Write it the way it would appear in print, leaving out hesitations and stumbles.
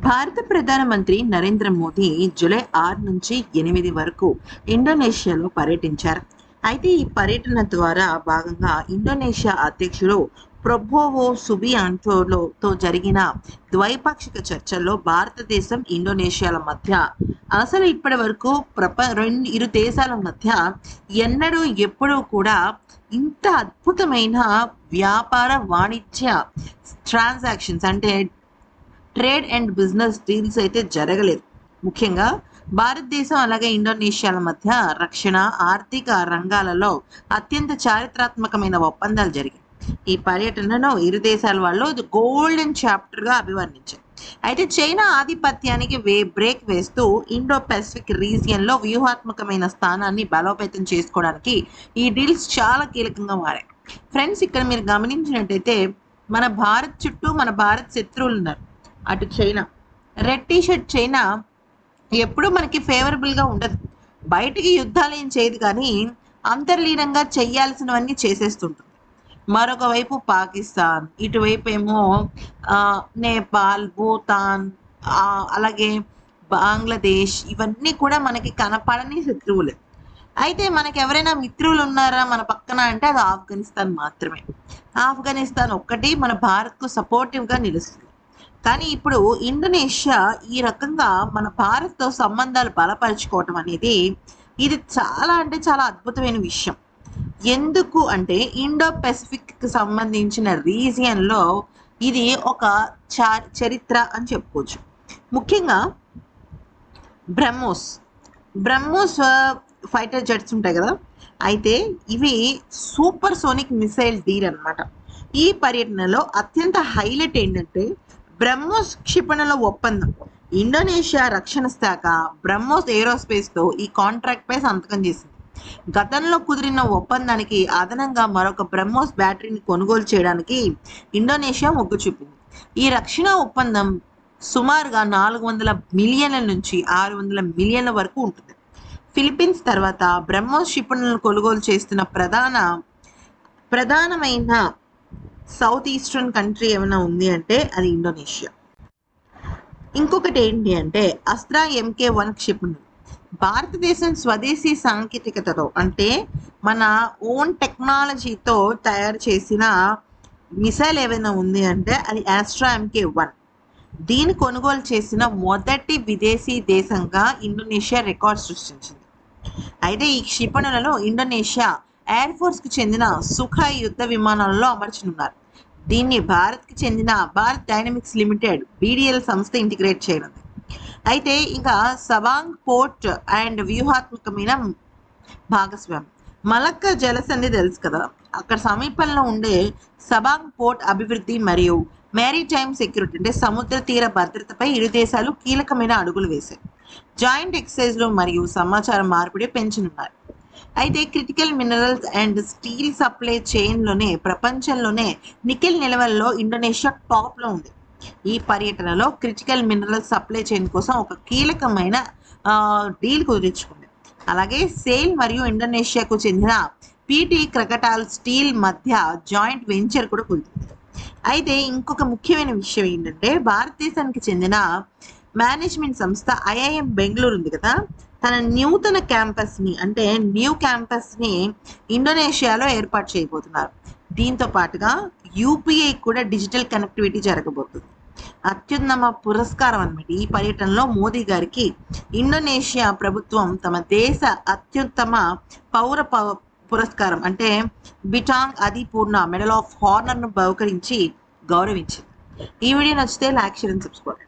భారత ప్రధానమంత్రి నరేంద్ర మోదీ జూలై 6 నుంచి 8 వరకు ఇండోనేషియాలో పర్యటించారు. అయితే ఈ పర్యటన ద్వారా భాగంగా ఇండోనేషియా అధ్యక్షుడు ప్రబోవో సుబియాంటోతో జరిగిన ద్వైపాక్షిక చర్చల్లో భారతదేశం, ఇండోనేషియాల మధ్య అసలు ఇప్పటి వరకు ఇరు దేశాల మధ్య ఎన్నడూ ఎప్పుడూ కూడా ఇంత అద్భుతమైన వ్యాపార వాణిజ్య ట్రాన్సాక్షన్స్ అంటే ట్రేడ్ అండ్ బిజినెస్ డీల్స్ అయితే జరగలేదు. ముఖ్యంగా భారతదేశం అలాగే ఇండోనేషియాల మధ్య రక్షణ, ఆర్థిక రంగాలలో అత్యంత చారిత్రాత్మకమైన ఒప్పందాలు జరిగాయి. ఈ పర్యటనను ఇరు దేశాల వాళ్ళు గోల్డెన్ చాప్టర్గా అభివర్ణించారు. అయితే చైనా ఆధిపత్యానికి బ్రేక్ వేస్తూ ఇండో పసిఫిక్ రీజియన్లో వ్యూహాత్మకమైన స్థానాన్ని బలోపేతం చేసుకోవడానికి ఈ డీల్స్ చాలా కీలకంగా మారాయి. ఫ్రెండ్స్, ఇక్కడ మీరు గమనించినట్టయితే మన భారత్ చుట్టూ మన భారత్ శత్రువులు ఉన్నారు. అటు చైనా, రెడ్ టీషర్ట్ చైనా ఎప్పుడూ మనకి ఫేవరబుల్గా ఉండదు. బయటికి యుద్ధాలు ఏం చేయదు, కానీ అంతర్లీనంగా చేయాల్సినవన్నీ చేసేస్తుంటుంది. మరొక వైపు పాకిస్తాన్, ఇటువైపు ఏమో నేపాల్, భూతాన్, అలాగే బంగ్లాదేశ్, ఇవన్నీ కూడా మనకి కనపడని శత్రువులే. అయితే మనకి ఎవరైనా మిత్రులు ఉన్నారా మన పక్కన అంటే అది ఆఫ్ఘనిస్తాన్ మాత్రమే. ఆఫ్ఘనిస్తాన్ ఒక్కటి మన భారత్కు సపోర్టివ్గా నిలుస్తుంది. కానీ ఇప్పుడు ఇండోనేషియా ఈ రకంగా మన భారత్తో సంబంధాలు బలపరుచుకోవటం అనేది ఇది చాలా అంటే చాలా అద్భుతమైన విషయం. ఎందుకు అంటే ఇండో పెసిఫిక్కి సంబంధించిన రీజియన్లో ఇది ఒక చరిత్ర అని చెప్పుకోవచ్చు. ముఖ్యంగా బ్రహ్మోస్ ఫైటర్ జెట్స్ ఉంటాయి కదా, అయితే ఇవి సూపర్ సోనిక్ మిసైల్ డీల్ అనమాట. ఈ పర్యటనలో అత్యంత హైలైట్ ఏంటంటే బ్రహ్మోస్ క్షిపణుల ఒప్పందం. ఇండోనేషియా రక్షణ శాఖ బ్రహ్మోస్ ఏరోస్పేస్తో ఈ కాంట్రాక్ట్పై సంతకం చేసింది. గతంలో కుదిరిన ఒప్పందానికి అదనంగా మరొక బ్రహ్మోస్ బ్యాటరీని కొనుగోలు చేయడానికి ఇండోనేషియా మొగ్గు చూపింది. ఈ రక్షణ ఒప్పందం సుమారుగా 400 మిలియన్ల నుంచి 600 మిలియన్ల వరకు ఉంటుంది. ఫిలిప్పీన్స్ తర్వాత బ్రహ్మోస్ క్షిపణులను కొనుగోలు చేస్తున్న ప్రధానమైన సౌత్ ఈస్టర్న్ కంట్రీ ఏమైనా ఉంది అంటే అది ఇండోనేషియా. ఇంకొకటి ఏంటి అంటే అస్త్రా MK1 క్షిపణులు. భారతదేశం స్వదేశీ సాంకేతికతతో అంటే మన ఓన్ టెక్నాలజీతో తయారు చేసిన మిసైల్ ఏమైనా ఉంది అంటే అది ఆస్ట్రా MK1. దీన్ని కొనుగోలు చేసిన మొదటి విదేశీ దేశంగా ఇండోనేషియా రికార్డ్ సృష్టించింది. అయితే ఈ క్షిపణులను ఇండోనేషియా ఎయిర్ ఫోర్స్కి చెందిన సుఖాయ్ యుద్ధ విమానాలలో అమర్చనున్నారు. దీన్ని భారత్కి చెందిన భారత్ డైనమిక్స్ లిమిటెడ్ BDL సంస్థ ఇంటిగ్రేట్ చేయనుంది. అయితే ఇంకా సబాంగ్ పోర్ట్ అండ్ వ్యూహాత్మకమైన భాగస్వామి. మలక్కా జలసంధి తెలుసు కదా, అక్కడ సమీపంలో ఉండే సబాంగ్ పోర్ట్ అభివృద్ధి మరియు మ్యారిటైమ్ సెక్యూరిటీ అంటే సముద్ర తీర భద్రతపై ఇరు దేశాలు కీలకమైన అడుగులు వేశాయి. జాయింట్ ఎక్సైజ్లు మరియు సమాచార మార్పిడి పెంచనున్నారు. అయితే critical minerals and steel supply చైన్లోనే ప్రపంచంలోనే నికెల్ నిల్వల్లో ఇండోనేషియా టాప్లో ఉంది. ఈ పర్యటనలో క్రిటికల్ మినరల్ సప్లై చైన్ కోసం ఒక కీలకమైన డీల్ కుదుర్చుకుంది. అలాగే సేల్ మరియు ఇండోనేషియాకు చెందిన PT క్రకటాల్ స్టీల్ మధ్య జాయింట్ వెంచర్ కూడా కుదిరింది. అయితే ఇంకొక ముఖ్యమైన విషయం ఏంటంటే భారతదేశానికి చెందిన మేనేజ్మెంట్ సంస్థ IIM బెంగళూరు ఉంది కదా, తన నూతన క్యాంపస్ని అంటే న్యూ క్యాంపస్ని ఇండోనేషియాలో ఏర్పాటు చేయబోతున్నారు. దీంతో పాటుగా UPI కూడా డిజిటల్ కనెక్టివిటీ జరగబోతుంది. అత్యుత్తమ పురస్కారం అన్నమాట. ఈ పర్యటనలో మోదీ గారికి ఇండోనేషియా ప్రభుత్వం తమ దేశ అత్యుత్తమ పౌర పురస్కారం అంటే బిటాంగ్ అదిపూర్ణ మెడల్ ఆఫ్ హానర్ను బహుకరించి గౌరవించింది. ఈ వీడియో నచ్చితే లైక్, షేర్ అండ్ సబ్స్క్రైబ్.